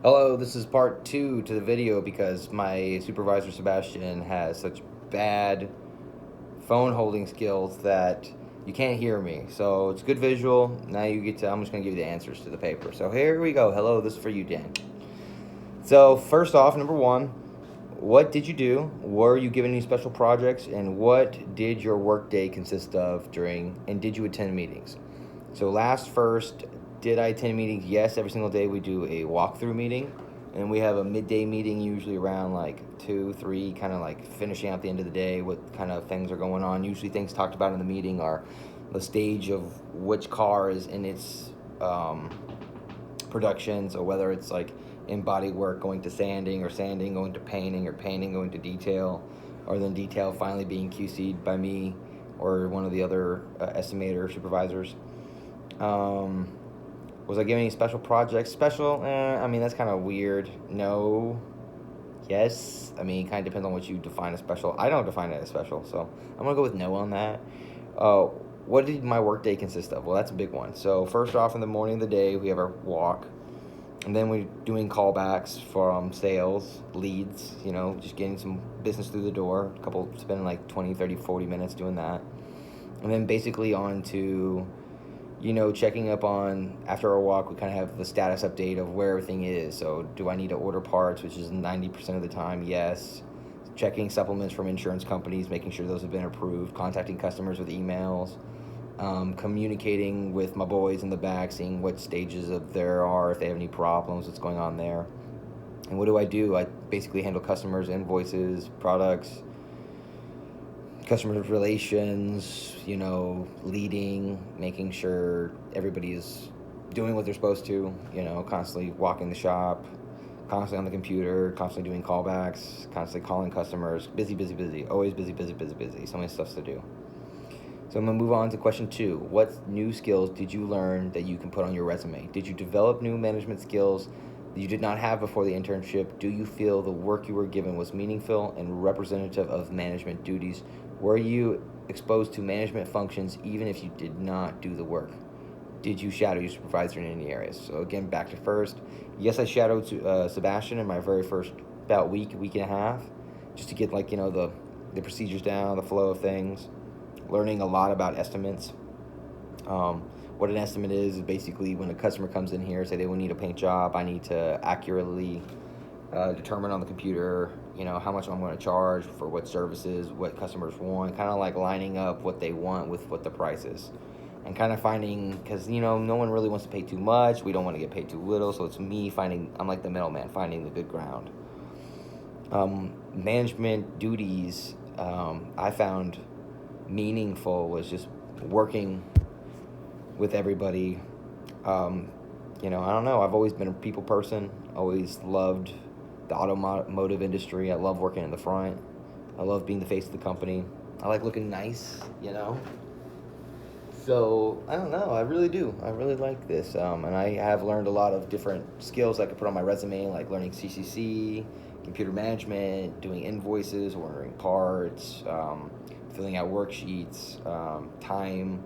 Hello, this is part two to the video because my supervisor Sebastian has such bad phone holding skills that you can't hear me. So it's good visual. Now you get to, I'm just going to give you the answers to the paper. So here we go. Hello, this is for you, Dan. So, first off, number one, what did you do? Were you given any special projects? And what did your workday consist of during, and did you attend meetings? So last first, did I attend meetings? Yes, every single day we do a walkthrough meeting, and we have a midday meeting usually around like 2, 3, kind of like finishing out the end of the day, what kind of things are going on. Usually things talked about in the meeting are the stage of which car is in its production, so whether it's like in body work going to sanding, or sanding going to painting, or painting going to detail, or then detail finally being QC'd by me or one of the other estimator supervisors. um, was I given any special projects? Special? I mean, that's kind of weird. No. Yes. I mean, it kind of depends on what you define as special. I don't define it as special, so I'm going to go with no on that. Uh, what did my workday consist of? Well, that's a big one. So, first off, in the morning of the day, we have our walk. And then we're doing callbacks from sales, leads, just getting some business through the door. Spending like 20, 30, 40 minutes doing that. And then basically on to checking up on, after our walk, we kind of have the status update of where everything is. So, do I need to order parts, which is 90% of the time, yes. Checking supplements from insurance companies, making sure those have been approved, contacting customers with emails, communicating with my boys in the back, seeing what stages of there are, if they have any problems, what's going on there. And what do? I basically handle customers, invoices, products, customer relations, leading, making sure everybody's doing what they're supposed to, constantly walking the shop, constantly on the computer, constantly doing callbacks, constantly calling customers. Busy, busy, busy. Always busy, busy, busy, busy. So many stuff to do. So I'm going to move on to question 2. What new skills did you learn that you can put on your resume? Did you develop new management skills that you did not have before the internship? Do you feel the work you were given was meaningful and representative of management duties? Were you exposed to management functions even if you did not do the work? Did you shadow your supervisor in any areas? So again, back to first. Yes, I shadowed Sebastian in my very first about week and a half, just to get the procedures down, the flow of things, learning a lot about estimates. What an estimate is basically when a customer comes in here, say they will need a paint job, I need to accurately determine on the computer, how much I'm going to charge for what services, what customers want, kind of like lining up what they want with what the price is. And kind of finding, because, no one really wants to pay too much, we don't want to get paid too little, so it's me finding, I'm like the middleman, finding the good ground. Management duties, I found meaningful was just working with everybody. I don't know. I've always been a people person. Always loved the automotive industry. I love working in the front. I love being the face of the company. I like looking nice. So I don't know. I really do. I really like this, and I have learned a lot of different skills I could put on my resume, like learning CCC, computer management, doing invoices, ordering parts, filling out worksheets, time,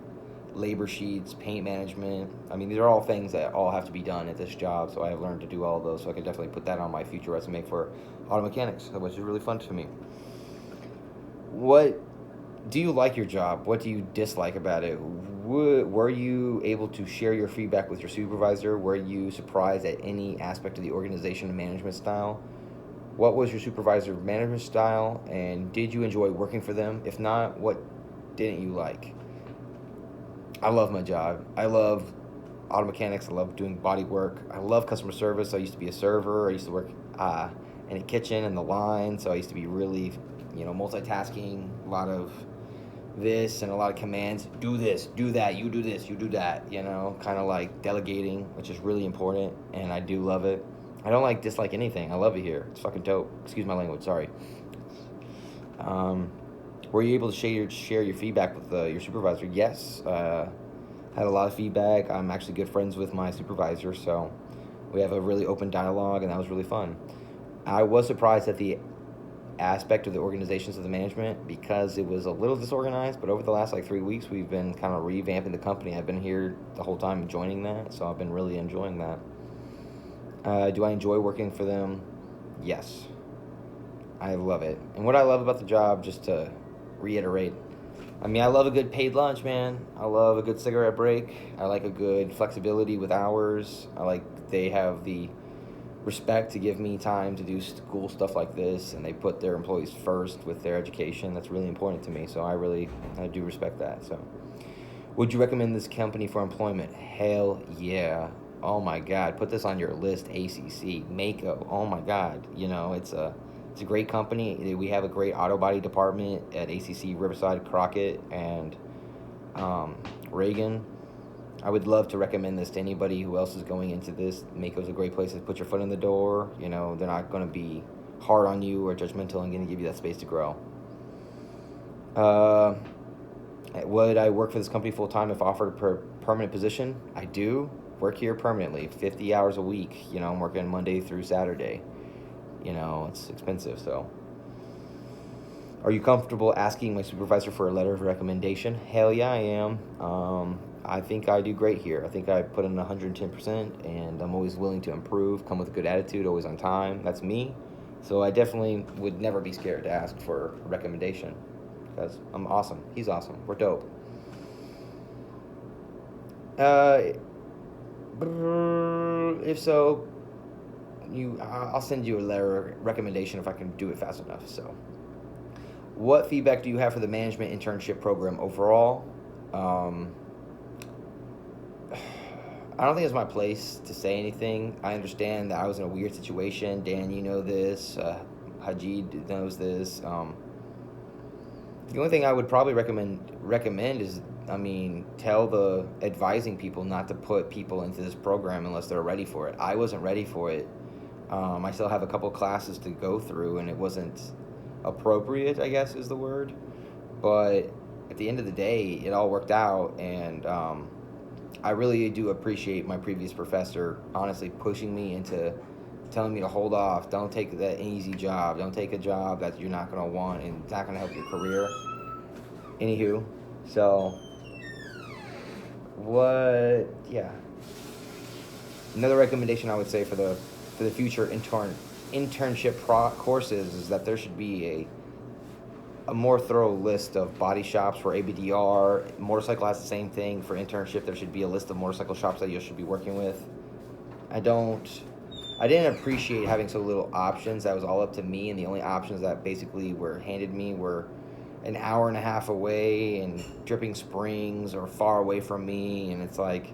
labor sheets, paint management. I mean, these are all things that all have to be done at this job, so I have learned to do all of those, so I could definitely put that on my future resume for auto mechanics, which is really fun to me. What do you like your job? What do you dislike about it? Were you able to share your feedback with your supervisor? Were you surprised at any aspect of the organization and management style? What was your supervisor's management style, and did you enjoy working for them? If not, what didn't you like? I love my job. I love auto mechanics. I love doing body work. I love customer service. I used to be a server. I used to work in a kitchen in the line, so I used to be really, multitasking. A lot of this and a lot of commands. Do this, do that. You do this, you do that. Kind of like delegating, which is really important, and I do love it. I don't dislike anything. I love it here. It's fucking dope. Excuse my language. Sorry. Um, were you able to share your feedback with your supervisor? Yes. Had a lot of feedback. I'm actually good friends with my supervisor, so we have a really open dialogue, and that was really fun. I was surprised at the aspect of the organizations of the management because it was a little disorganized, but over the last 3 weeks, we've been kind of revamping the company. I've been here the whole time joining that, so I've been really enjoying that. Do I enjoy working for them? Yes, I love it. And what I love about the job, just to reiterate, I mean, I love a good paid lunch, man. I love a good cigarette break. I like a good flexibility with hours. I like they have the respect to give me time to do cool stuff like this, and they put their employees first with their education. That's really important to me, so I do respect that. So, would you recommend this company for employment? Hell yeah. Oh my God, put this on your list. ACC, Mako. Oh my God, it's a great company. We have a great auto body department at ACC, Riverside, Crockett, and Reagan. I would love to recommend this to anybody who else is going into this. Mako's a great place to put your foot in the door. They're not going to be hard on you or judgmental and going to give you that space to grow. Would I work for this company full time if offered a permanent position? I do work here permanently, 50 hours a week. I'm working Monday through Saturday. It's expensive, so. Are you comfortable asking my supervisor for a letter of recommendation? Hell yeah, I am. I think I do great here. I think I put in 110%, and I'm always willing to improve, come with a good attitude, always on time. That's me. So I definitely would never be scared to ask for a recommendation, because I'm awesome. He's awesome. We're dope. If so, I'll send you a letter recommendation if I can do it fast enough. So, what feedback do you have for the management internship program overall? I don't think it's my place to say anything. I understand that I was in a weird situation. Dan, you know this. Hajid knows this. The only thing I would probably recommend is, tell the advising people not to put people into this program unless they're ready for it. I wasn't ready for it. I still have a couple classes to go through, and it wasn't appropriate, I guess is the word. But at the end of the day, it all worked out, and I really do appreciate my previous professor honestly pushing me into telling me to hold off. Don't take that easy job. Don't take a job that you're not going to want and it's not going to help your career. Anywho, so yeah. Another recommendation I would say for the future internship courses is that there should be a more thorough list of body shops for ABDR. Motorcycle has the same thing. For internship, there should be a list of motorcycle shops that you should be working with. I didn't appreciate having so little options. That was all up to me, and the only options that basically were handed me were an hour and a half away and Dripping Springs or far away from me, and it's like,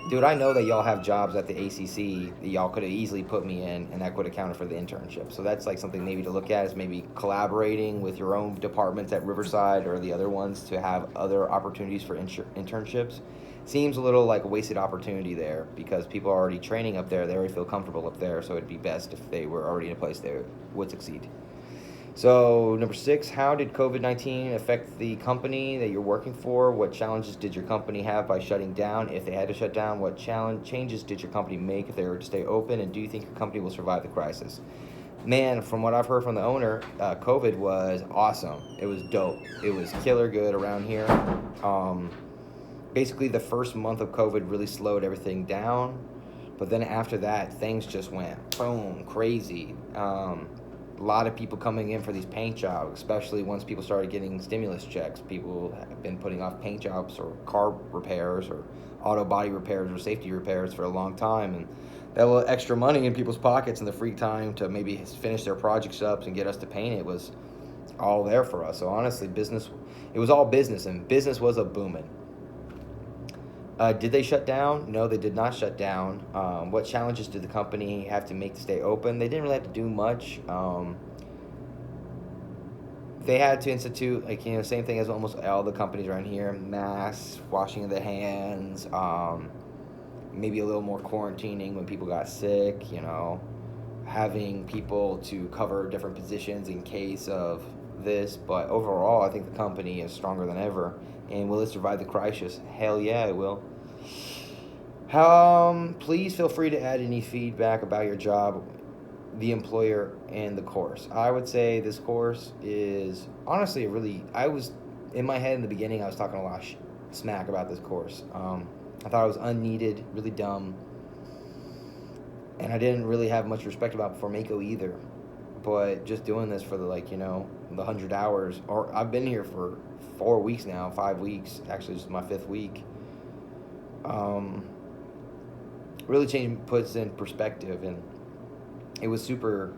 dude, I know that y'all have jobs at the ACC that y'all could have easily put me in, and that could have counted for the internship. So that's like something maybe to look at, is maybe collaborating with your own departments at Riverside or the other ones to have other opportunities for internships. Seems a little like a wasted opportunity there, because people are already training up there. They already feel comfortable up there, so it'd be best if they were already in a place they would succeed. So, number 6, how did COVID-19 affect the company that you're working for? What challenges did your company have by shutting down? If they had to shut down, what changes did your company make if they were to stay open? And do you think your company will survive the crisis? Man, from what I've heard from the owner, COVID was awesome. It was dope. It was killer good around here. Basically, the first month of COVID really slowed everything down. But then after that, things just went boom, crazy. A lot of people coming in for these paint jobs, especially once people started getting stimulus checks. People have been putting off paint jobs or car repairs or auto body repairs or safety repairs for a long time, and that little extra money in people's pockets and the free time to maybe finish their projects up and get us to paint it was all there for us. So honestly, it was all business, and business was a booming. Did they shut down? No, they did not shut down. What challenges did the company have to make to stay open? They didn't really have to do much. They had to institute, same thing as almost all the companies around here: masks, washing of the hands, maybe a little more quarantining when people got sick, having people to cover different positions in case of this. But overall, I think the company is stronger than ever. And will it survive the crisis? Hell yeah, it will. Please feel free to add any feedback about your job, the employer, and the course. I would say this course is honestly in my head in the beginning, I was talking a lot of smack about this course. I thought it was unneeded, really dumb. and I didn't really have much respect about before Mako either. But just doing this for the the 100 hours, or I've been here for 4 weeks now, 5 weeks. Actually, this is my fifth week. Um, really puts in perspective, and it was super.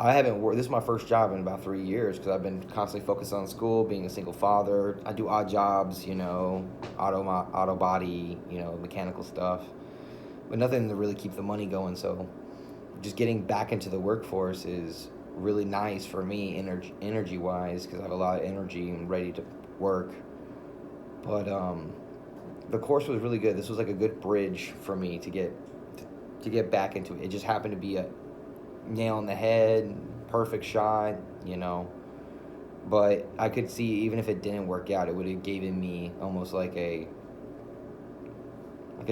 I haven't worked. This is my first job in about 3 years because I've been constantly focused on school, being a single father. I do odd jobs, auto body, mechanical stuff, but nothing to really keep the money going. So, just getting back into the workforce is really nice for me, energy wise, because I have a lot of energy and ready to work. But the course was really good. This was like a good bridge for me to get back into it. It just happened to be a nail on the head, perfect shot, But I could see even if it didn't work out, it would have given me almost like a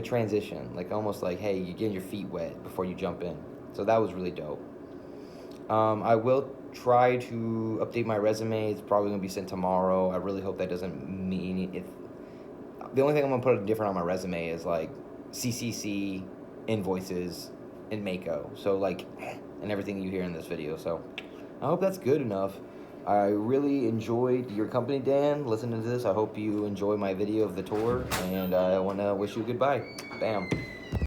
transition, like almost like, hey, you're getting your feet wet before you jump in. So that was really dope. I will try to update my resume. It's probably gonna be sent tomorrow. I really hope that doesn't mean it. The only thing I'm gonna put different on my resume is like CCC, invoices, and Mako. So like, and everything you hear in this video. So I hope that's good enough. I really enjoyed your company, Dan, listening to this. I hope you enjoy my video of the tour, and I want to wish you goodbye. Bam.